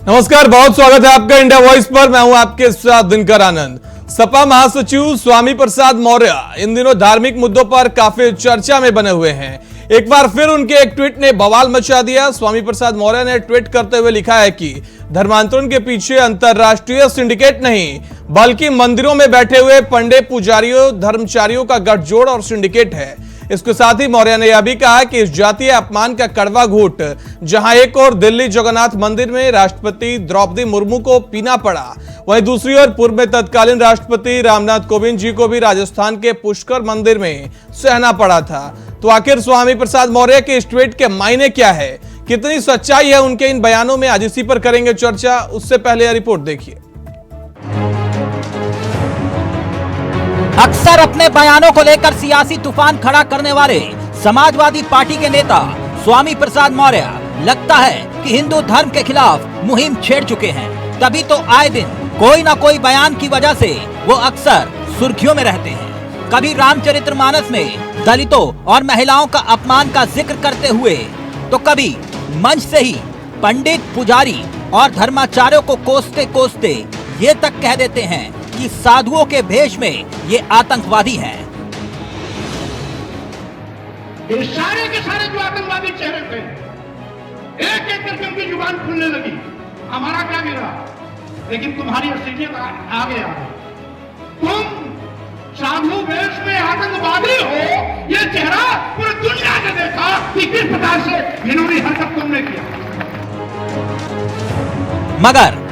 नमस्कार, बहुत स्वागत है आपका इंडिया वॉइस पर। मैं हूं आपके साथ दिनकर आनंद। सपा महासचिव स्वामी प्रसाद मौर्य इन दिनों धार्मिक मुद्दों पर काफी चर्चा में बने हुए हैं। एक बार फिर उनके एक ट्वीट ने बवाल मचा दिया। स्वामी प्रसाद मौर्य ने ट्वीट करते हुए लिखा है कि धर्मांतरण के पीछे अंतरराष्ट्रीय सिंडिकेट नहीं, बल्कि मंदिरों में बैठे हुए पंडित, पुजारियों, धर्मचारियों का गठजोड़ और सिंडिकेट है। इसके साथ ही मौर्य ने यह भी कहा कि इस जातीय अपमान का कड़वा घूंट जहां एक और दिल्ली जगन्नाथ मंदिर में राष्ट्रपति द्रौपदी मुर्मू को पीना पड़ा, वहीं दूसरी ओर पूर्व में तत्कालीन राष्ट्रपति रामनाथ कोविंद जी को भी राजस्थान के पुष्कर मंदिर में सहना पड़ा था। तो आखिर स्वामी प्रसाद मौर्य के इस ट्वीट के मायने क्या है, कितनी सच्चाई है उनके इन बयानों में, आज इसी पर करेंगे चर्चा। उससे पहले यह रिपोर्ट देखिए। अक्सर अपने बयानों को लेकर सियासी तूफान खड़ा करने वाले समाजवादी पार्टी के नेता स्वामी प्रसाद मौर्य लगता है कि हिंदू धर्म के खिलाफ मुहिम छेड़ चुके हैं। तभी तो आए दिन कोई ना कोई बयान की वजह से वो अक्सर सुर्खियों में रहते हैं। कभी रामचरितमानस में दलितों और महिलाओं का अपमान का जिक्र करते हुए, तो कभी मंच से ही पंडित, पुजारी और धर्माचार्यों को कोसते कोसते ये तक कह देते हैं कि साधुओं के भेष में ये आतंकवादी हैं। ये सारे के सारे जो आतंकवादी चेहरे थे, एक एक करके उनकी जुबान खुलने लगी। हमारा क्या गिरा, लेकिन तुम्हारी असलियत आगे आ गई। तुम साधु वेश में आतंकवादी हो, ये चेहरा पूरी दुनिया ने देखा कि किस प्रकार से घिनौनी हरकत तुमने किया। मगर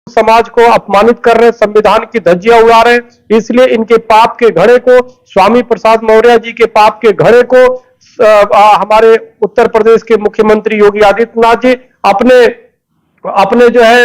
समाज को अपमानित कर रहे, संविधान की धज्जियां उड़ा रहे, इसलिए इनके पाप के घड़े को, स्वामी प्रसाद मौर्य जी के पाप के घड़े को हमारे उत्तर प्रदेश के मुख्यमंत्री योगी आदित्यनाथ जी अपने जो है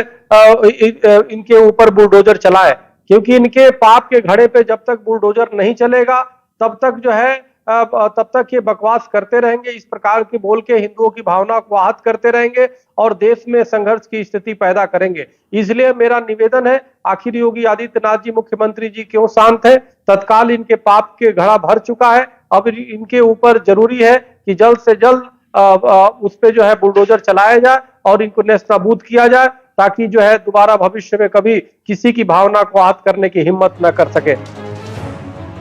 इनके ऊपर बुलडोजर चलाए। क्योंकि इनके पाप के घड़े पे जब तक बुलडोजर नहीं चलेगा, तब तक जो है तब तक ये बकवास करते रहेंगे, इस प्रकार के बोल के हिंदुओं की भावना को आहत करते रहेंगे और देश में संघर्ष की स्थिति पैदा करेंगे। इसलिए मेरा निवेदन है, आखिर योगी आदित्यनाथ जी मुख्यमंत्री जी क्यों शांत हैं? तत्काल इनके पाप के घड़ा भर चुका है। अब इनके ऊपर जरूरी है कि जल्द से जल्द उस पे जो है बुलडोजर चलाया जाए और इनको नेस्तनाबूद किया जाए, ताकि जो है दोबारा भविष्य में कभी किसी की भावना को आहत करने की हिम्मत न कर सके।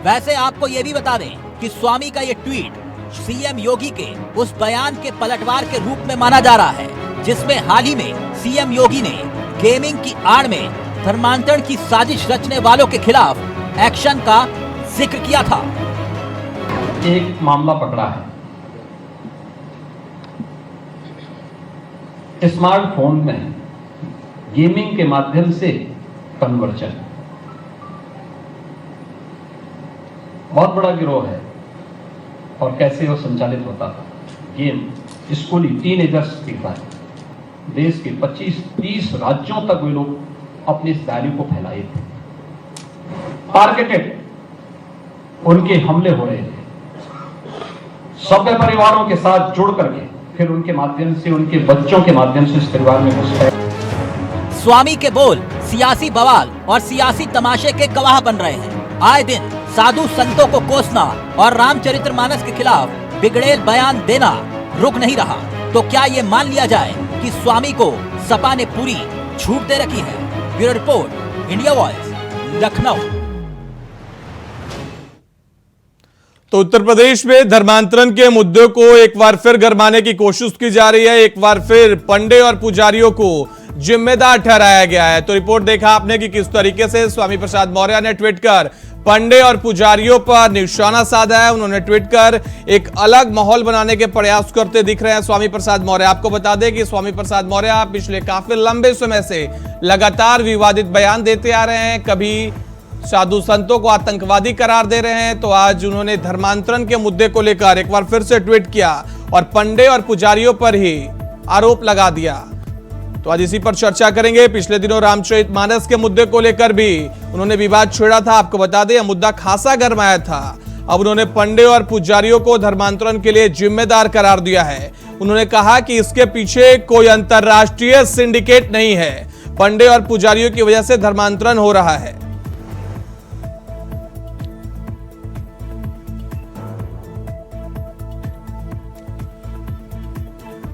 वैसे आपको ये भी बता दें कि स्वामी का ये ट्वीट सीएम योगी के उस बयान के पलटवार के रूप में माना जा रहा है, जिसमें हाल ही में सीएम योगी ने गेमिंग की आड़ में धर्मांतरण की साजिश रचने वालों के खिलाफ एक्शन का जिक्र किया था। एक मामला पकड़ा है। स्मार्टफोन में गेमिंग के माध्यम से कन्वर्जन, बहुत बड़ा गिरोह है। और कैसे वो संचालित होता था? गेम स्कूली टीनेजर्स के साथ देश के 25-30 राज्यों तक वे लोग अपनी इस वैल्यू को फैलाए थे। टारगेटेड उनके हमले हो रहे थे, सभ्य परिवारों के साथ जुड़ करके फिर उनके माध्यम से, उनके बच्चों के माध्यम से इस परिवार में घुस गए। स्वामी के बोल सियासी बवाल और सियासी तमाशे के गवाह बन रहे हैं। आए दिन साधु संतों को कोसना और रामचरितमानस के खिलाफ बिगड़ेल बयान देना रुक नहीं रहा। तो क्या ये मान लिया जाए कि स्वामी को सपा ने पूरी छूट दे रखी है? Bureau report, India voice, Lucknow. तो उत्तर प्रदेश में धर्मांतरण के मुद्दे को एक बार फिर गरमाने की कोशिश की जा रही है। एक बार फिर पंडे और पुजारियों को जिम्मेदार ठहराया गया है। तो रिपोर्ट देखा आपने कि किस तरीके से स्वामी प्रसाद मौर्य ने ट्वीट कर पंडे और पुजारियों पर निशाना साधा है। उन्होंने ट्वीट कर एक अलग माहौल बनाने के प्रयास करते दिख रहे हैं स्वामी प्रसाद मौर्य। आपको बता दें कि स्वामी प्रसाद मौर्य पिछले काफी लंबे समय से लगातार विवादित बयान देते आ रहे हैं। कभी साधु संतों को आतंकवादी करार दे रहे हैं, तो आज उन्होंने धर्मांतरण के मुद्दे को लेकर एक बार फिर से ट्वीट किया और पंडे और पुजारियों पर ही आरोप लगा दिया। तो आज इसी पर चर्चा करेंगे। पिछले दिनों रामचरितमानस के मुद्दे को लेकर भी उन्होंने विवाद छेड़ा था। आपको बता दें, यह मुद्दा खासा गरमाया था। अब उन्होंने पंडे और पुजारियों को धर्मांतरण के लिए जिम्मेदार करार दिया है। उन्होंने कहा कि इसके पीछे कोई अंतरराष्ट्रीय सिंडिकेट नहीं है, पंडे और पुजारियों की वजह से धर्मांतरण हो रहा है।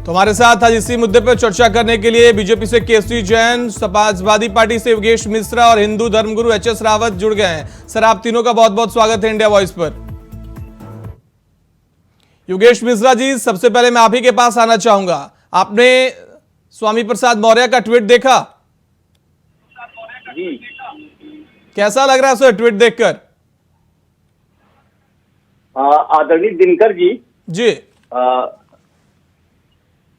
तो हमारे साथ आज इसी मुद्दे पर चर्चा करने के लिए बीजेपी से केसी जैन, समाजवादी पार्टी से योगेश मिश्रा और हिंदू धर्मगुरु एचएस रावत जुड़ गए हैं। सर, आप तीनों का बहुत बहुत स्वागत है इंडिया वॉइस पर। योगेश मिश्रा जी, सबसे पहले मैं आप ही के पास आना चाहूंगा। आपने स्वामी प्रसाद मौर्य का ट्वीट देखा? जी। कैसा लग रहा है सर ट्वीट देखकर? आदरणीय दिनकर जी,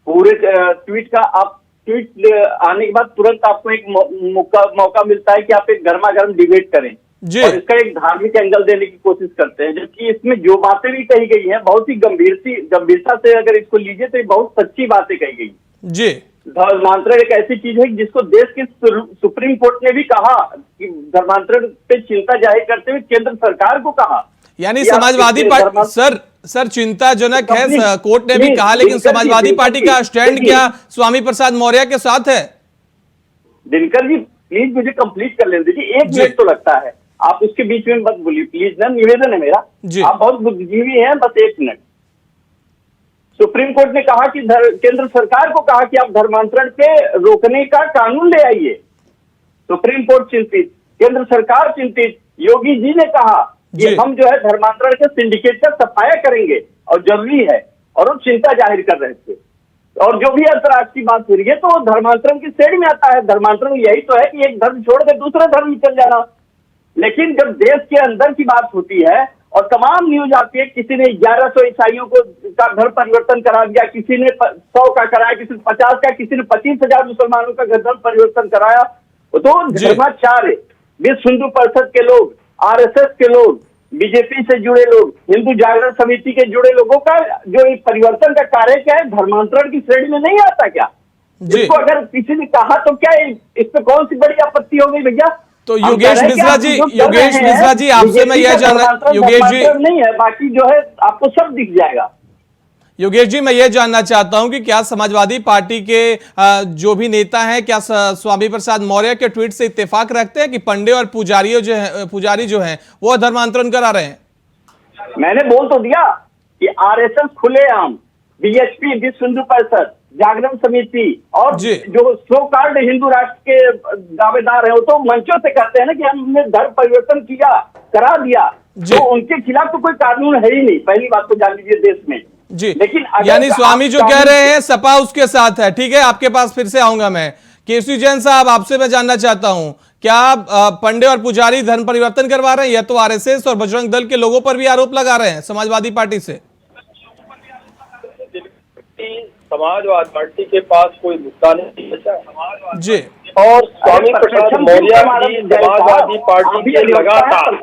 पूरे ट्वीट का आप ट्वीट आने के बाद तुरंत आपको एक मौका मिलता है कि आप एक गर्मा गर्म डिबेट करें जी। और इसका एक धार्मिक एंगल देने की कोशिश करते हैं, जबकि इसमें जो बातें भी कही गई हैं बहुत ही गंभीरता से अगर इसको लीजिए तो बहुत सच्ची बातें कही गई जी। धर्मांतरण एक ऐसी चीज है जिसको देश की सुप्रीम कोर्ट ने भी कहा कि धर्मांतरण पे चिंता जाहिर करते हुए केंद्र सरकार को कहा, यानी समाजवादी पार्टी सर चिंताजनक है, कोर्ट ने भी कहा, लेकिन समाजवादी पार्टी का स्टैंड क्या स्वामी प्रसाद मौर्य के साथ है? दिनकर जी प्लीज मुझे कंप्लीट कर लेने दीजिए, एक मिनट तो लगता है, आप उसके बीच में मत बोलिए प्लीज ना, निवेदन है मेरा। आप बहुत बुद्धिजीवी हैं, बस एक मिनट। सुप्रीम कोर्ट ने कहा कि केंद्र सरकार को कहा कि आप धर्मांतरण पे रोकने का कानून ले आइए। सुप्रीम कोर्ट चिंतित, केंद्र सरकार चिंतित, योगी जी ने कहा कि हम जो है धर्मांतरण के सिंडिकेट का सफाया करेंगे और जरूरी है, और वो चिंता जाहिर कर रहे थे। और जो भी अंतर्राष्ट्रीय बात हो रही है तो धर्मांतरण की श्रेणी में आता है। धर्मांतरण यही तो है कि एक धर्म छोड़कर दूसरे धर्म में चल जाना। लेकिन जब देश के अंदर की बात होती है और तमाम न्यूज आती है, किसी ने 1100 ईसाइयों को का धर्म परिवर्तन करा दिया, किसी ने 100 का कराया, किसी ने 50 का, किसी ने 25,000 मुसलमानों का धर्म परिवर्तन कराया। तो धर्माचार्य, विश्व हिंदू परिषद के लोग, आरएसएस के लोग, बीजेपी से जुड़े लोग, हिंदू जागरण समिति के जुड़े लोगों का जो इस परिवर्तन का कार्य क्या है, धर्मांतरण की श्रेणी में नहीं आता क्या? इसको अगर किसी ने कहा तो क्या इस पे कौन सी बड़ी आपत्ति हो गई भैया? तो योगेश मिश्रा जी आपसे मैं यह जानना, योगेश जी नहीं है, बाकी जो है आपको सब दिख जाएगा। योगेश जी, मैं यह जानना चाहता हूं कि क्या समाजवादी पार्टी के जो भी नेता हैं, क्या स्वामी प्रसाद मौर्य के ट्वीट से इत्तेफाक रखते हैं कि पंडे और पुजारी जो हैं वो धर्मांतरण करा रहे हैं? मैंने बोल तो दिया कि आरएसएस खुलेआम, बीएचपी, विश्व हिंदू परिषद, जागरण समिति और जो सो कॉल्ड हिंदू राष्ट्र के दावेदार हैं वो तो मंचों से कहते हैं ना कि हमने धर्म परिवर्तन किया, करा दिया, तो उनके खिलाफ तो कोई कानून है ही नहीं। पहली बात तो जान लीजिए देश में जी। लेकिन यानी स्वामी जो कह रहे हैं सपा उसके साथ है, ठीक है, आपके पास फिर से आऊंगा मैं, केसी जैन साहब, आपसे मैं जानना चाहता हूं, क्या पंडे और पुजारी धर्म परिवर्तन करवा रहे हैं? यह तो आरएसएस और बजरंग दल के लोगों पर भी आरोप लगा रहे हैं समाजवादी पार्टी से। समाजवादी पार्टी के पास कोई मुद्दा नहीं है जी, और स्वामी प्रसाद मौर्य की समाजवादी पार्टी के लगातार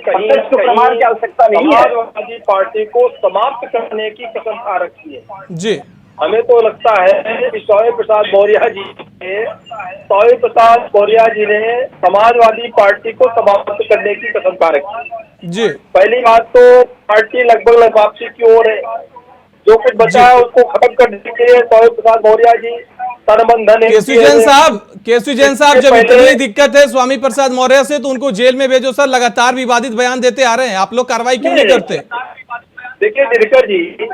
कहीं की आवश्यकता नहीं है, समाजवादी पार्टी को समाप्त करने की कसम खा रखी है। जी, हमें तो लगता है कि स्वामी प्रसाद मौर्य जी ने समाजवादी पार्टी को समाप्त करने की कसम खा रखी। जी, पहली बात तो पार्टी लगभग वापसी की ओर है, जो कुछ बचा है उसको खत्म करने के लिए स्वामी प्रसाद मौर्य जी तनबंधन। केसी जैन साहब, जब इतनी दिक्कत है स्वामी प्रसाद मौर्य से तो उनको जेल में भेजो सर। लगातार विवादित बयान देते आ रहे हैं, आप लोग कार्रवाई क्यों नहीं करते? देखिए दिनकर जी,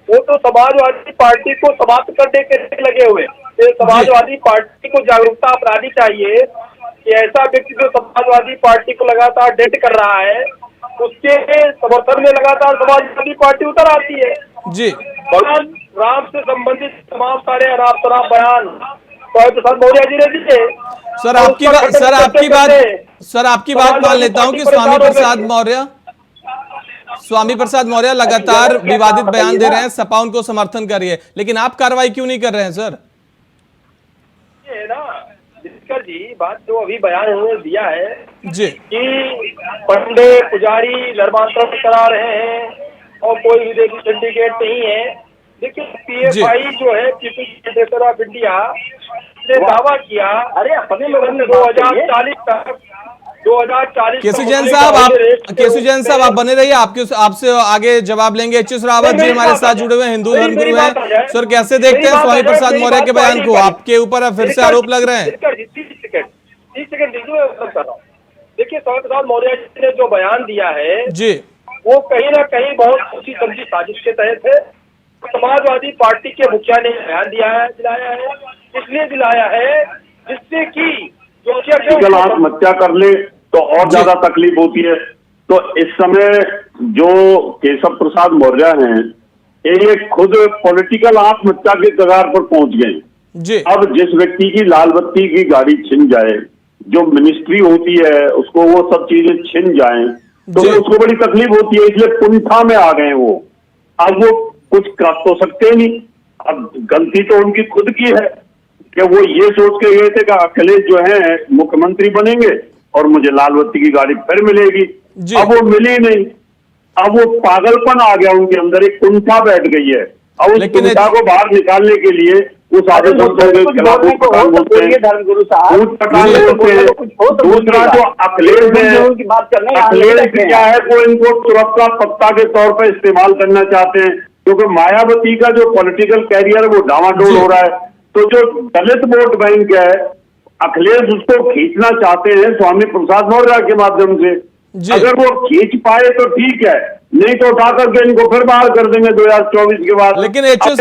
वो तो समाजवादी पार्टी को समाप्त करने के लिए लगे हुए। समाजवादी पार्टी को जागरूकता अपनानी चाहिए कि ऐसा व्यक्ति जो समाजवादी पार्टी को लगातार डेट कर रहा है, उसके समर्थन में लगातार समाजवादी पार्टी उतर आती है। जी, भगवान राम से संबंधित तमाम सारे अनाप शनाप बयान स्वामी प्रसाद मौर्य जी ने दिए। सर आपकी बात मान लेता हूं कि स्वामी प्रसाद मौर्य लगातार विवादित बयान दे रहे हैं, सपा उनको समर्थन कर रही है, लेकिन आप कार्रवाई क्यों नहीं कर रहे हैं सर? ये ना दिनकर जी, बात जो अभी बयान उन्होंने दिया है जी कि पंडे पुजारी धर्मांतरण करा रहे हैं और कोई विदेशी सिंडिकेट नहीं है। देखिए पीएफआई जो है, पीपल्स फेडरेशन ऑफ इंडिया ने दावा किया, अरे अपने लोगों ने 2040 तक 2040। केसी जैन साहब आप बने रहिए, आपसे आगे जवाब लेंगे। एच.एस. रावत जी हमारे साथ जुड़े हुए हैं, हिंदू धर्म गुरु हैं। सर कैसे देखते हैं स्वामी प्रसाद मौर्य के बयान को? आपके ऊपर फिर से आरोप लग रहे हैं। 30 सेकंड देखिए, स्वामी प्रसाद मौर्य जी ने जो बयान दिया है जी, वो कहीं ना कहीं बहुत सोची समझी साजिश के तहत है। समाजवादी पार्टी के मुखिया ने बयान दिलाया है, इसलिए दिलाया है जिससे कि जो आत्महत्या कर ले तो और ज्यादा तकलीफ होती है। तो इस समय जो केशव प्रसाद मौर्य हैं, ये खुद पॉलिटिकल आत्महत्या के कगार पर पहुंच गए जी। अब जिस व्यक्ति की लाल बत्ती की गाड़ी छिन जाए, जो मिनिस्ट्री होती है उसको वो सब चीजें छिन जाएं, तो उसको बड़ी तकलीफ होती है, इसलिए कुंठा में आ गए वो। अब वो कुछ कर तो सकते नहीं, अब गलती तो उनकी खुद की है कि वो ये सोच के गए थे कि अखिलेश जो है मुख्यमंत्री बनेंगे और मुझे लाल बत्ती की गाड़ी फिर मिलेगी। अब वो मिली नहीं, अब वो पागलपन आ गया उनके अंदर, एक कुंठा बैठ गई है। अब उस कुंठा को बाहर निकालने के लिए उस आदमी बोलते हैं, दूसरा जो अखिलेश है, अखिलेश क्या है, वो इनको सुरक्षा सत्ता के तौर पर इस्तेमाल करना चाहते हैं, क्योंकि मायावती का जो पॉलिटिकल कैरियर वो डामाडोल हो रहा है। तो जो दलित वोट बैंक है, अखिलेश उसको खींचना चाहते हैं स्वामी प्रसाद मौर्य के माध्यम से। अगर वो खींच पाए तो ठीक है, नहीं तो उठा करके इनको फिर बाहर कर देंगे 2024 के बाद। लेकिन एच.एस.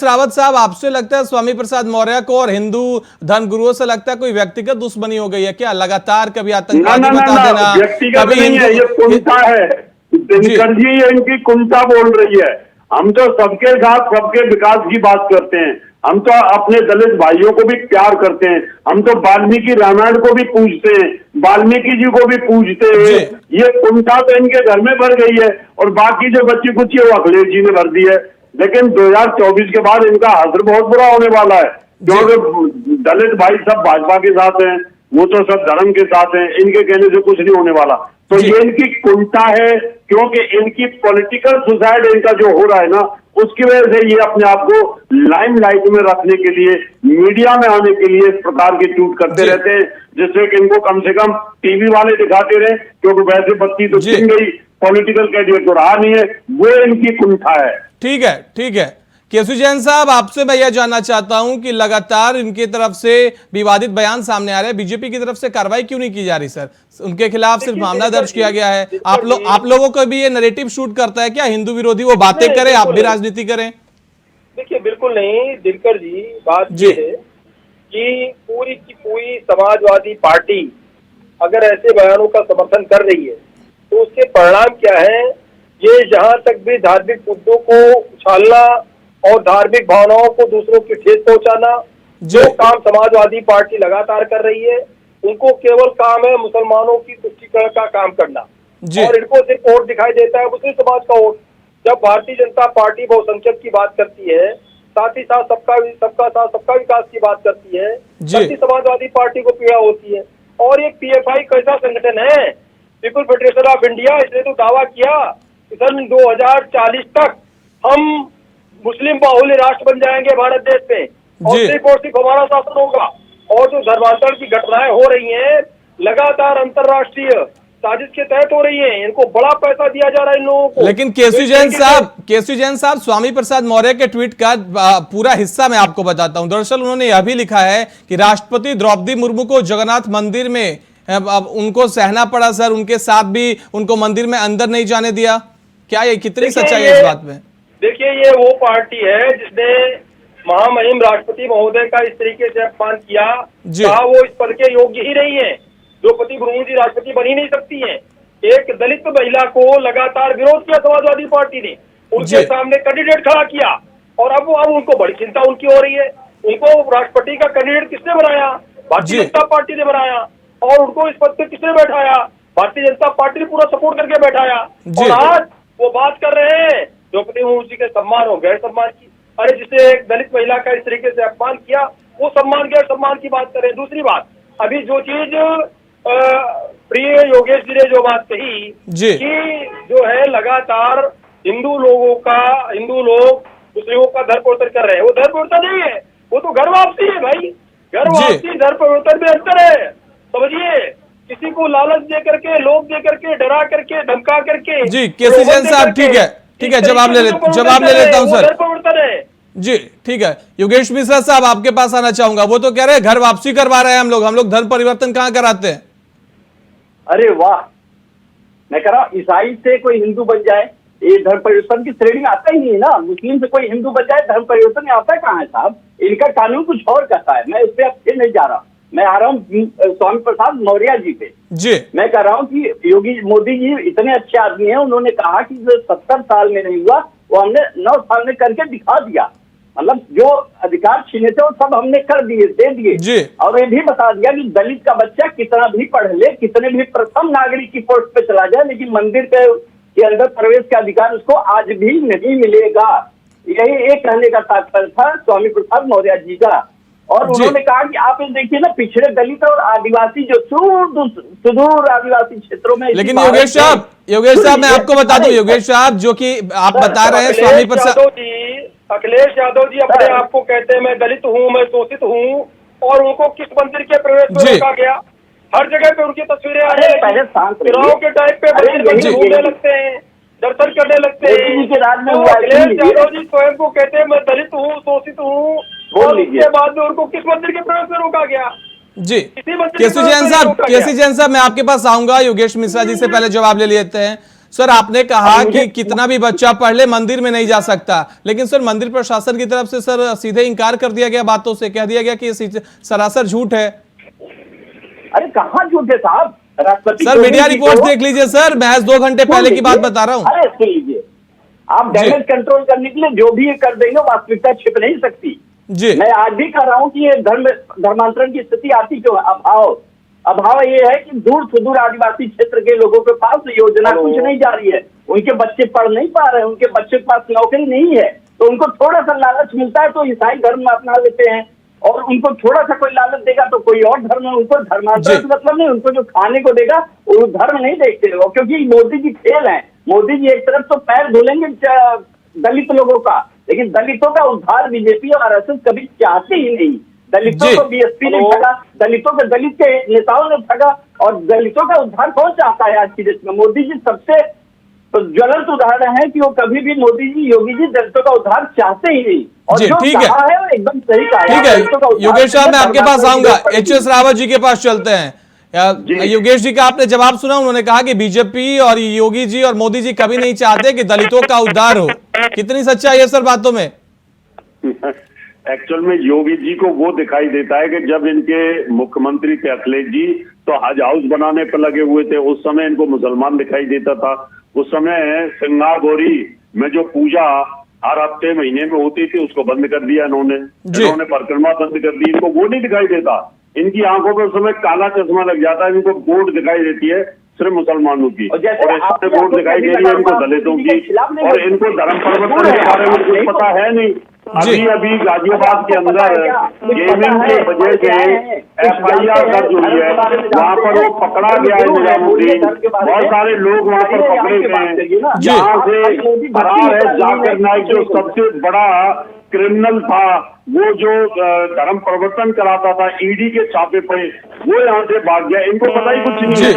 रावत साहब आपसे लगता है स्वामी प्रसाद मौर्य को और हिंदू धर्म गुरुओं से लगता है कोई व्यक्तिगत दुश्मनी हो गई है क्या? लगातार कभी आतंकवादी बता देना, व्यक्तिगत नहीं है, ये कुंठा है। दिनकर जी ये इनकी कुंठा बोल रही है। हम तो सबके साथ सबके विकास की बात करते हैं, हम तो अपने दलित भाइयों को भी प्यार करते हैं, हम तो वाल्मीकि रामायण को भी पूजते हैं, वाल्मीकि जी को भी पूजते हैं। ये कुंठा तो इनके घर में भर गई है और बाकी जो बच्ची कुछ है वो अखिलेश जी ने भर दी है। लेकिन 2024 के बाद इनका असर बहुत बुरा होने वाला है, क्योंकि दलित भाई सब भाजपा के साथ हैं, वो तो सब धर्म के साथ हैं, इनके कहने से कुछ नहीं होने वाला। तो ये इनकी कुंठा है, क्योंकि इनकी पॉलिटिकल सुसाइड इनका जो हो रहा है ना, उसकी वजह से ये अपने आप को लाइमलाइट में रखने के लिए, मीडिया में आने के लिए इस प्रकार के ट्वीट करते रहते हैं, जिससे कि इनको कम से कम टीवी वाले दिखाते रहे, क्योंकि वैसे बत्ती तो छिन गई, पॉलिटिकल कैरियर तो रहा नहीं है। वो इनकी कुंठा है। ठीक है। केसी जैन साहब आपसे मैं यह जानना चाहता हूं कि लगातार इनकी तरफ से विवादित बयान सामने आ रहे हैं, बीजेपी की तरफ से कार्रवाई क्यों नहीं की जा रही सर? उनके खिलाफ सिर्फ मामला दर्ज किया गया है। आप लोगों को भी ये नैरेटिव शूट करता है क्या, हिंदू विरोधी वो बातें करें, आप भी राजनीति करें? देखिए बिल्कुल नहीं दिनकर जी, बात ये है कि पूरी की पूरी समाजवादी पार्टी अगर ऐसे बयानों का समर्थन कर रही है तो उसके परिणाम क्या है? ये जहां तक भी धार्मिक मुद्दों को उछालना और धार्मिक भावनाओं को दूसरों की ठेस पहुंचाना, जो काम समाजवादी पार्टी लगातार कर रही है। उनको केवल काम है मुसलमानों की तुष्टीकरण का काम करना, और इनको सिर्फ वोट दिखाई देता है मुस्लिम समाज का वोट। जब भारतीय जनता पार्टी बहुसंख्यक की बात करती है, साथ ही साथ सबका साथ सबका विकास की बात करती है, तभी समाजवादी पार्टी को पीड़ा होती है। और एक पीएफआई कैसा संगठन है, पीपल फेडरेशन ऑफ इंडिया, इसने तो दावा किया कि सन 2040 तक हम मुस्लिम बाहुल्य राष्ट्र बन जाएंगे भारत देश में, और सिर्फ हमारा शासन होगा। और जो धर्मांतरण की घटनाएं हो रही हैं, लगातार अंतर्राष्ट्रीय साजिश के तहत हो रही है। इनको बड़ा पैसा दिया जा रहा है इन लोगों को। लेकिन केसी जैन साहब स्वामी प्रसाद मौर्य के ट्वीट का पूरा हिस्सा मैं आपको बताता हूं। दरअसल उन्होंने यह भी लिखा है कि राष्ट्रपति द्रौपदी मुर्मू को जगन्नाथ मंदिर में अब उनको सहना पड़ा सर, उनके साथ भी उनको मंदिर में अंदर नहीं जाने दिया। क्या ये कितनी सच्चाई है इस बात में? देखिए, ये वो पार्टी है जिसने महामहिम राष्ट्रपति महोदय का इस तरीके से अपमान किया, कहा वो इस पद के योग्य ही नहीं है। द्रौपदी मुर्मू जी राष्ट्रपति बन ही नहीं सकती हैं। एक दलित महिला को लगातार विरोध किया समाजवादी पार्टी ने, उनके सामने कैंडिडेट खड़ा किया, और अब उनको बड़ी चिंता उनकी हो रही है। उनको राष्ट्रपति का कैंडिडेट किसने बनाया? भारतीय जनता पार्टी ने बनाया। और उनको इस पद पे किसने बैठाया? भारतीय जनता पार्टी ने पूरा सपोर्ट करके बैठाया। और आज वो बात कर रहे हैं द्रौपदी मुर्मू जी के सम्मान और गैर सम्मान की। अरे, जिसे एक दलित महिला का इस तरीके से अपमान किया, वो सम्मान गैर सम्मान की बात करें। दूसरी बात, अभी जो चीज प्रिय योगेश जी ने जो बात कही कि जो है लगातार हिंदू लोग मुस्लिमों का धर्म परिवर्तन कर रहे हैं, वो धर्म परिवर्तन नहीं है, वो तो घर वापसी है भाई। घर वापसी धर्म परिवर्तन में अंतर है, समझिए। किसी को लालच दे करके, लोभ दे करके, डरा करके, धमका करके। जी केसी जैन साहब, ठीक है, जवाब ले लेता हूं सर। जी ठीक है, योगेश मिश्रा साहब आपके पास आना चाहूंगा। वो तो कह रहे हैं घर वापसी करवा रहे हैं हम लोग धर्म परिवर्तन कहाँ कराते हैं? अरे वाह, मैं कह रहा हूं ईसाई से कोई हिंदू बन जाए, ये धर्म परिवर्तन की श्रेणी में आता ही नहीं है ना। मुस्लिम से कोई हिंदू बन जाए, धर्म परिवर्तन में आता है कहाँ है साहब? इनका कानून कुछ और कहता है। मैं इस पे अब फिर नहीं जा रहा, मैं आ रहा हूँ स्वामी प्रसाद मौर्य जी पे। जी मैं कह रहा हूँ कि मोदी जी इतने अच्छे आदमी हैं, उन्होंने कहा कि जो 70 साल में नहीं हुआ वो हमने 9 साल में करके दिखा दिया। मतलब जो अधिकार छीने थे वो सब हमने कर दिए, दे दिए। और ये भी बता दिया कि दलित का बच्चा कितना भी पढ़ ले, कितने भी प्रथम नागरिक की पोस्ट पे चला जाए, लेकिन मंदिर के अंदर प्रवेश का अधिकार उसको आज भी नहीं मिलेगा। यही एक कहने का तात्पर्य था स्वामी प्रसाद मौर्य जी का। और उन्होंने कहा कि आप देखिए ना, पिछड़े दलित और आदिवासी जो सुदूर आदिवासी क्षेत्रों में। लेकिन योगेश साहब मैं आपको बता दूं, योगेश साहब जो कि आप बता रहे हैं स्वामी प्रसाद अखिलेश यादव जी अपने आप को कहते हैं मैं दलित हूँ, मैं शोषित हूँ, और उनको किस मंदिर के प्रवेश में रोका गया? हर जगह पे उनकी तस्वीरें आ रही है। चुनाव के टाइम पे घूमने लगते हैं, दर्शन करने लगते हैं। अखिलेश यादव जी स्वयं को कहते हैं मैं दलित हूँ, शोषित हूँ, और उसके बाद में उनको किस मंदिर के प्रवेश में रोका गया? जी केसी जैन साहब मैं आपके पास आऊंगा। योगेश मिश्रा जी से पहले जवाब ले लेते हैं। सर आपने कहा कि कितना भी बच्चा पढ़ ले मंदिर में नहीं जा सकता, लेकिन सर मंदिर प्रशासन की तरफ से सर सीधे इनकार कर दिया गया बातों से, कह दिया गया कि ये सरासर झूठ है। अरे कहाँ झूठ है साहब? सर मीडिया रिपोर्ट देख लीजिए सर, महज 2 घंटे पहले की बात बता रहा हूँ। अरे सुन लीजिए, आप डैमेज कंट्रोल करने के लिए जो भी ये कर देंगे वास्तविकता छिप नहीं सकती। जी मैं आज भी कह रहा हूँ कि ये धर्मांतरण की स्थिति आती क्यों? अभाव ये है कि दूर सुदूर आदिवासी क्षेत्र के लोगों के पास योजना कुछ नहीं जा रही है, उनके बच्चे पढ़ नहीं पा रहे हैं, उनके बच्चे के पास नौकरी नहीं है, तो उनको थोड़ा सा लालच मिलता है तो ईसाई धर्म अपना लेते हैं, और उनको थोड़ा सा कोई लालच देगा तो कोई और धर्म, उनको धर्मांतरण से मतलब नहीं, उनको जो खाने को देगा वो धर्म नहीं देखते हो, क्योंकि मोदी जी फेल है। मोदी जी एक तरफ तो पैर धुलेंगे दलित लोगों का, लेकिन दलितों का उद्धार बीजेपी और आरएसएस कभी चाहते ही नहीं। दलितों को बीएसपी ने ठगा, दलित के नेताओं ने ठगा, और दलितों का उद्धार कौन चाहता है आज की देश में? मोदी जी सबसे ज्वलंत उदाहरण है कि वो कभी भी मोदी जी, योगी जी दलितों का उद्धार चाहते ही नहीं, और जो कहा है वो एकदम सही कहा है। ठीक है योगेश साहब मैं आपके पास आऊंगा, एचएस रावत जी के पास चलते हैं। योगेश जी का आपने जवाब सुना, उन्होंने कहा कि बीजेपी और योगी जी और मोदी जी कभी नहीं चाहते कि दलितों का उद्धार हो। कितनी सच्चाई है सर बातों में? एक्चुअल में योगी जी को वो दिखाई देता है कि जब इनके मुख्यमंत्री थे अखिलेश जी तो हज हाउस बनाने पर लगे हुए थे, उस समय इनको मुसलमान दिखाई देता था। उस समय सिंगागौरी में जो पूजा हर हफ्ते महीने में होती थी, उसको बंद कर दिया इन्होंने परिक्रमा बंद कर दी। इनको वो नहीं दिखाई देता, इनकी आंखों पर उस समय काला चश्मा लग जाता है, इनको वोट दिखाई देती है सिर्फ मुसलमानों की, और इससे वोट दिखाई दे रही है इनको दलितों की, और इनको धर्म परिवर्तन के बारे में कुछ पता है नहीं। अभी गाजियाबाद के अंदर गेमिंग की वजह से FIR दर्ज हुई है, वहाँ पर वो पकड़ा गया है निजामुद्दीन, बहुत सारे लोग वहाँ पर पकड़े गए हैं। यहाँ से फरार है जाकिर नाइक, जो सबसे बड़ा क्रिमिनल था, वो जो धर्म परिवर्तन कराता था, ED के छापे पड़े, वो यहाँ से भाग गया। इनको पता ही कुछ नहीं है,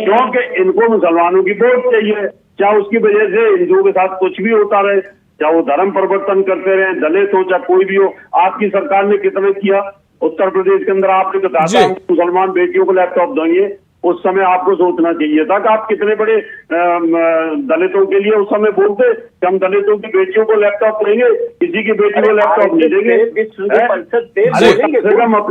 क्योंकि इनको मुसलमानों की वोट चाहिए, चाहे उसकी वजह से हिंदुओं के साथ कुछ भी होता रहे, चाहे वो धर्म परिवर्तन करते रहे, दलित हो चाहे कोई भी हो। आपकी सरकार ने कितना किया उत्तर प्रदेश के अंदर, आपने बताया था मुसलमान बेटियों को लैपटॉप देंगे, उस समय आपको सोचना चाहिए था कि आप कितने बड़े दलितों के लिए उस समय बोलते कि हम दलितों की बेटियों को लैपटॉप देंगे, किसी की बेटी को लैपटॉप नहीं देंगे।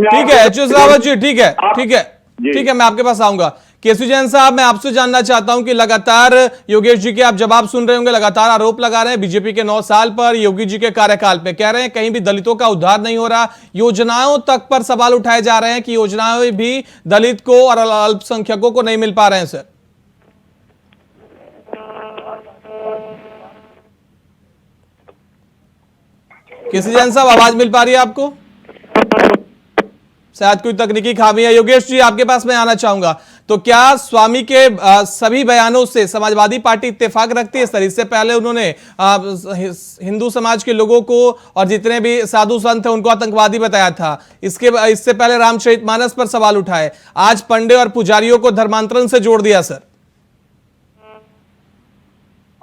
ठीक है एचएस रावत जी, ठीक है, मैं आपके पास आऊंगा। केसी जैन साहब, मैं आपसे जानना चाहता हूं कि लगातार योगेश जी के आप जवाब सुन रहे होंगे, लगातार आरोप लगा रहे हैं बीजेपी के 9 साल पर, योगी जी के कार्यकाल पे, कह रहे हैं कहीं भी दलितों का उद्धार नहीं हो रहा, योजनाओं तक पर सवाल उठाए जा रहे हैं कि योजनाएं भी दलित को और अल्पसंख्यकों को नहीं मिल पा रहे हैं। सर केसी जैन साहब, आवाज मिल पा रही है आपको? शायद कोई तकनीकी खामी है। योगेश जी, आपके पास मैं आना चाहूंगा, तो क्या स्वामी के सभी बयानों से समाजवादी पार्टी इत्तेफाक रखती है? सर, इससे पहले उन्होंने हिंदू समाज के लोगों को और जितने भी साधु संत हैं उनको आतंकवादी बताया था, इससे पहले रामचरितमानस पर सवाल उठाए, आज पंडे और पुजारियों को धर्मांतरण से जोड़ दिया। सर,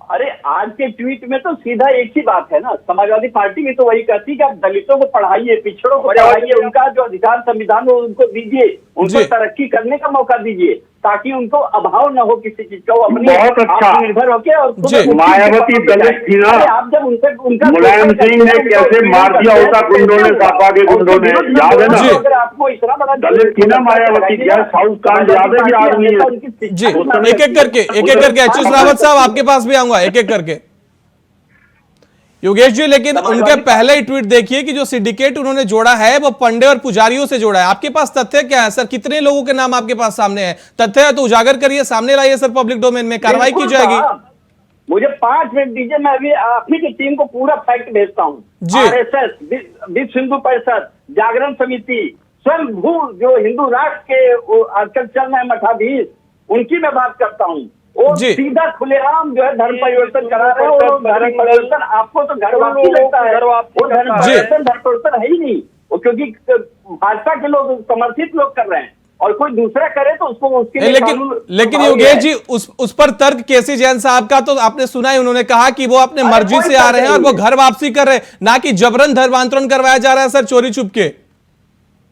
अरे आज के ट्वीट में तो सीधा एक ही बात है ना, समाजवादी पार्टी भी तो वही कहती है कि आप दलितों को पढ़ाइए, पिछड़ों को पढ़ाइए, उनका जो अधिकार संविधान में उनको दीजिए, उनको तरक्की करने का मौका दीजिए, ताकि उनको अभाव न हो किसी चीज का, वो अपनी आत्मनिर्भर होके और मायावती दलित थी ना, आप जब उनसे उनका मुलायम सिंह ने कैसे मार दिया होता गुंडों ने, सापा के गुंडों ने, याद है ना? अगर आपको इतना बड़ा दलित थी ना मायावती, क्या साउथ कांड याद है कि आदमी है? जी, एक एक करके एचएस रावत साहब आपके पास भी आऊंगा, एक एक करके। योगेश जी, लेकिन उनके पहले ही ट्वीट देखिए कि जो सिंडिकेट उन्होंने जोड़ा है वो पंडे और पुजारियों से जोड़ा है। आपके पास तथ्य क्या है सर? कितने लोगों के नाम आपके पास सामने है? तथ्य है तो उजागर करिए, सामने लाइए सर, पब्लिक डोमेन में कार्रवाई की जाएगी। मुझे 5 मिनट दीजिए, मैं अभी आप ही की टीम को पूरा फैक्ट भेजता हूँ। RSS, विश्व हिंदू परिषद, जागरण समिति, स्वयं भू जो हिंदू राष्ट्र के आजकल चल रहे मठाधीश, उनकी मैं बात करता हूँ। वो सीधा खुलेआम जो है धर्म परिवर्तन करा रहे हैं, और धर्म परिवर्तन आपको तो घर वापसी लगता है, वो धर्म परिवर्तन है ही नहीं, वो क्योंकि भाजपा के लोग समर्थित लोग कर रहे हैं, और कोई दूसरा करे तो उसको उसके लिए लेकिन योगेश जी, उस पर तर्क केसी जैन साहब का तो आपने सुना ही, उन्होंने कहा कि वो अपने मर्जी से आ रहे हैं और वो घर वापसी कर रहे हैं, ना कि जबरन धर्मांतरण करवाया जा रहा है सर, चोरी छुप के।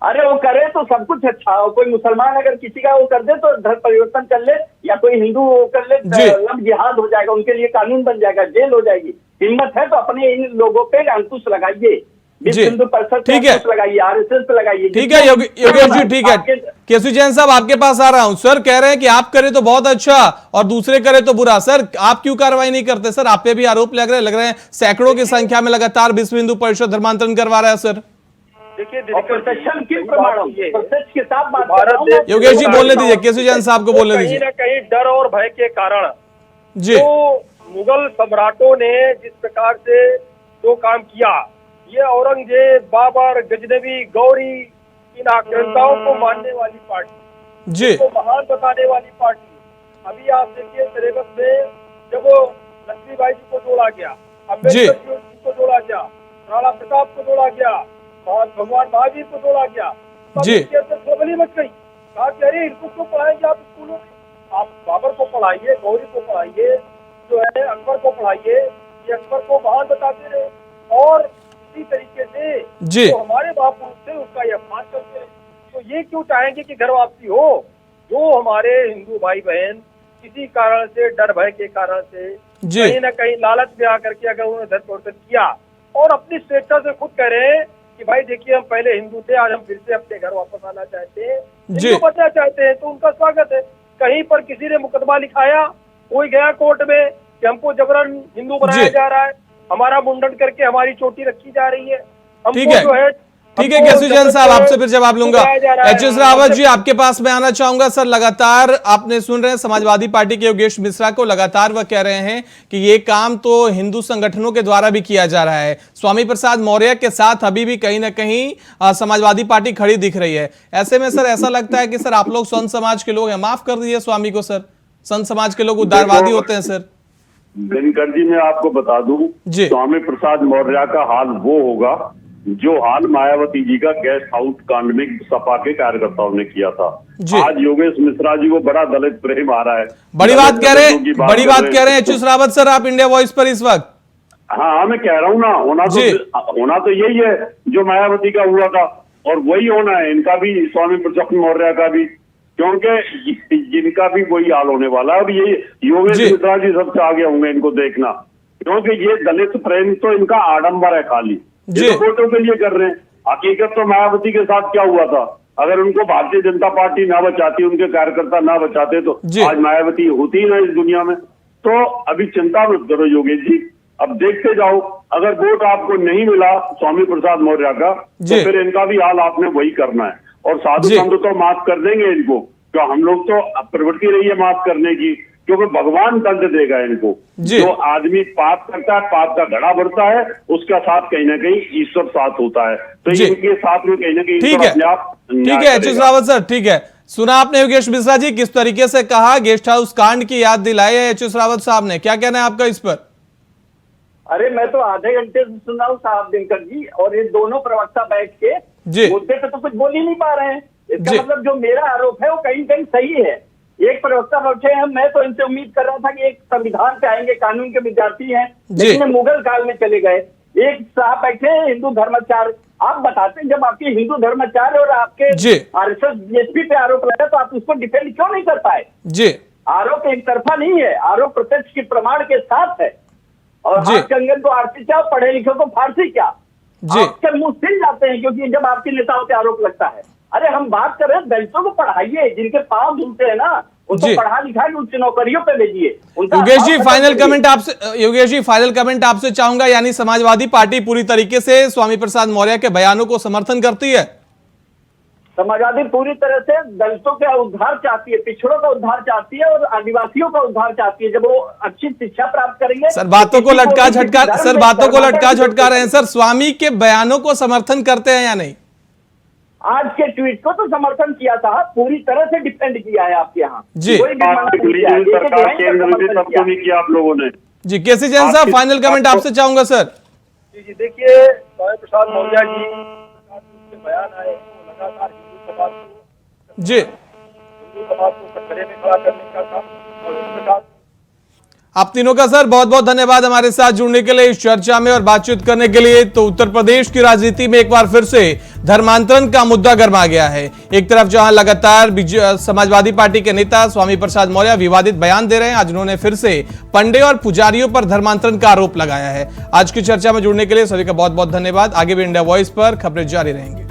अरे वो करे तो सब कुछ अच्छा हो, कोई मुसलमान अगर किसी का वो कर दे तो धर्म परिवर्तन कर ले, या कोई हिंदू कर ले, लब जिहाद हो जाएगा, उनके लिए कानून बन जाएगा, जेल हो जाएगी। हिम्मत है तो अपने इन लोगों पे अंकुश लगाइए, हिंदू परिषद पे अंकुश लगाइए, RSS पे लगाइए। ठीक है योगेश जी, ठीक है। केसी जैन साहब आपके पास आ रहा हूं। सर, कह रहे हैं कि आप करें तो बहुत अच्छा और दूसरे करे तो बुरा। सर, आप क्यों कार्रवाई नहीं करते? सर, आप पे भी आरोप लग रहे हैं सैकड़ों की संख्या में लगातार विश्व हिंदू परिषद धर्मांतरण करवा रहा है। सर देखिए, योगेश जी बोलने दीजिए, केसी जैन साहब को बोलने दीजिए। कहीं न कहीं डर और भय के कारण जी, तो मुगल सम्राटों ने जिस प्रकार से जो काम किया, ये औरंगजेब, बाबर, गजनवी, गौरी, इन आक्रांताओं को मानने वाली पार्टी, जी, को महान बताने वाली पार्टी, अभी आप देखिए सिलेबस में जब वो लक्ष्मीबाई जी को जोड़ा गया, अम्बेडकर जी को जोड़ा गया, राणा प्रताप को जोड़ा गया, और भगवान महावीर को जोड़ा गया, जी, खलबली मच गई। कहा कि अरे इनको क्यों पढ़ाएंगे आप स्कूलों में? आप बाबर को पढ़ाइए, गौरी को पढ़ाइए, जो है अकबर को पढ़ाइए, ये अकबर को महान बताते रहे, और इसी तरीके से जो हमारे महापुरुष थे उसका ये अपमान करते रहे। तो ये क्यों चाहेंगे कि घर वापसी हो? जो हमारे हिंदू भाई बहन किसी कारण से, डर भय के कारण से, कहीं न कहीं लालच में आकर के अगर उन्होंने धर्म परिवर्तन किया और अपनी स्वेच्छा से खुद कह रहे हैं कि भाई देखिए हम पहले हिंदू थे, आज हम फिर से अपने घर वापस आना चाहते हैं, हिंदू बनना चाहते हैं, तो उनका स्वागत है। कहीं पर किसी ने मुकदमा लिखाया, कोई गया कोर्ट में कि हमको जबरन हिंदू बनाया जा रहा है, हमारा मुंडन करके हमारी चोटी रखी जा रही है। ठीक है, जो है ठीक है केसरी जैन साहब, आपसे फिर जवाब लूंगा। एच.एस. रावत जी, आपके पास मैं आना चाहूंगा। सर, लगातार आपने सुन रहे हैं समाजवादी पार्टी के योगेश मिश्रा को, लगातार वह कह रहे हैं कि ये काम तो हिंदू संगठनों के द्वारा भी किया जा रहा है। स्वामी प्रसाद मौर्य के साथ अभी भी कहीं ना कहीं समाजवादी पार्टी खड़ी दिख रही है। ऐसे में सर ऐसा लगता है कि सर आप लोग संत समाज के लोग हैं, माफ कर दीजिए स्वामी को सर, संत समाज के लोग उदारवादी होते हैं सर। दिनकर जी, मैं आपको बता दूं, स्वामी प्रसाद मौर्य का हाल वो होगा जो हाल मायावती जी का गेस्ट हाउस कांड में सपा के कार्यकर्ताओं ने किया था। आज योगेश मिश्रा जी को बड़ा दलित प्रेम आ रहा है, बड़ी बात कह रहे हैं एच.एस. रावत सर आप इंडिया वॉइस पर इस वक्त। हाँ, मैं कह रहा हूँ ना, होना तो यही है जो मायावती का हुआ था, और वही होना है इनका भी, स्वामी प्रसाद मौर्य का भी, क्योंकि जिनका भी वही हाल होने वाला है। अब ये योगेश मिश्रा जी सबसे आगे होंगे इनको देखना, क्योंकि ये दलित प्रेम तो इनका आडंबर है, खाली ये तो वोटों के लिए कर रहे हैं। हकीकत तो मायावती के साथ क्या हुआ था, अगर उनको भारतीय जनता पार्टी ना बचाती, उनके कार्यकर्ता ना बचाते, तो आज मायावती होती ही ना इस दुनिया में। तो अभी चिंता मत करो योगेश जी, अब देखते जाओ, अगर वोट आपको नहीं मिला स्वामी प्रसाद मौर्य का, तो फिर इनका भी हाल आपने वही करना है। और साधु संत तो माफ कर देंगे इनको, क्यों हम लोग तो प्रवृत्ति रही है माफ करने की, क्योंकि भगवान दंड देगा इनको। जो आदमी पाप करता है, पाप का घड़ा भरता है, उसका साथ कहीं ना कहीं ईश्वर साथ होता है, तो इनके साथ में कहीं ना कहीं ईश्वर अपने आप। ठीक है एच.एस. रावत सर, ठीक है, सुना आपने योगेश मिश्रा जी किस तरीके से कहा, गेस्ट हाउस कांड की याद दिलाई है एच.एस. रावत साहब ने, क्या कहना है आपका इस पर? अरे मैं तो आधे घंटे से सुन रहा हूँ साहब दिनकर जी, और ये दोनों प्रवक्ता बैठ के मुद्दे पे तो कुछ बोल ही नहीं पा रहे हैं। इसका मतलब जो मेरा आरोप है वो कहीं कहीं सही है। एक प्रवक्ता बैठे हैं, मैं तो इनसे उम्मीद कर रहा था कि एक संविधान पे आएंगे, कानून के विद्यार्थी हैं, लेकिन मुगल काल में चले गए। एक साहब बैठे हैं हिंदू धर्माचार्य, आप बताते हैं जब आपके हिंदू धर्माचार्य और आपके आरएसएस बीजेपी पे आरोप लगा तो आप उसको डिफेंड क्यों नहीं कर पाए? आरोप एक तरफा नहीं है, आरोप प्रत्यक्ष के प्रमाण के साथ है। और हाथ कंगन को आरती क्या, पढ़े लिखे को फारसी क्या, आपके मुंह सिल जाते हैं क्योंकि जब आपके नेताओं पे आरोप लगता है। अरे हम बात कर रहे हैं दलितों को पढ़ाइए, जिनके पांव धुलते हैं ना, उनको पढ़ा लिखा के उच्च नौकरियों पे भेजिए। योगेश जी फाइनल कमेंट आपसे चाहूंगा, यानी समाजवादी पार्टी पूरी तरीके से स्वामी प्रसाद मौर्य के बयानों को समर्थन करती है? समाजवादी पूरी तरह से दलितों का उद्धार चाहती है, पिछड़ों का उद्धार चाहती है और आदिवासियों का उद्धार चाहती है। जब वो अच्छी शिक्षा प्राप्त करेंगे। सर बातों को लटका झटका रहे हैं सर, स्वामी के बयानों को समर्थन करते हैं या नहीं? आज के ट्वीट को तो समर्थन किया था, पूरी तरह से डिपेंड किया है आपके यहाँ जी, सरकार केंद्र में सबको नहीं किया आप लोगों ने जी। केसी जैन साहब फाइनल कमेंट आपसे चाहूंगा सर। जी देखिए, स्वामी प्रसाद मौर्य जी बयान आए लगातार हिंदू समाज को कटघरे में खड़ा करने का था, और इस प्रकार आप तीनों का सर बहुत बहुत धन्यवाद हमारे साथ जुड़ने के लिए, इस चर्चा में और बातचीत करने के लिए। तो उत्तर प्रदेश की राजनीति में एक बार फिर से धर्मांतरण का मुद्दा गर्मा गया है। एक तरफ जहां लगातार समाजवादी पार्टी के नेता स्वामी प्रसाद मौर्य विवादित बयान दे रहे हैं, आज उन्होंने फिर से पंडे और पुजारियों पर धर्मांतरण का आरोप लगाया है। आज की चर्चा में जुड़ने के लिए सभी का बहुत बहुत धन्यवाद। आगे भी इंडिया वॉइस पर खबरें जारी रहेंगी।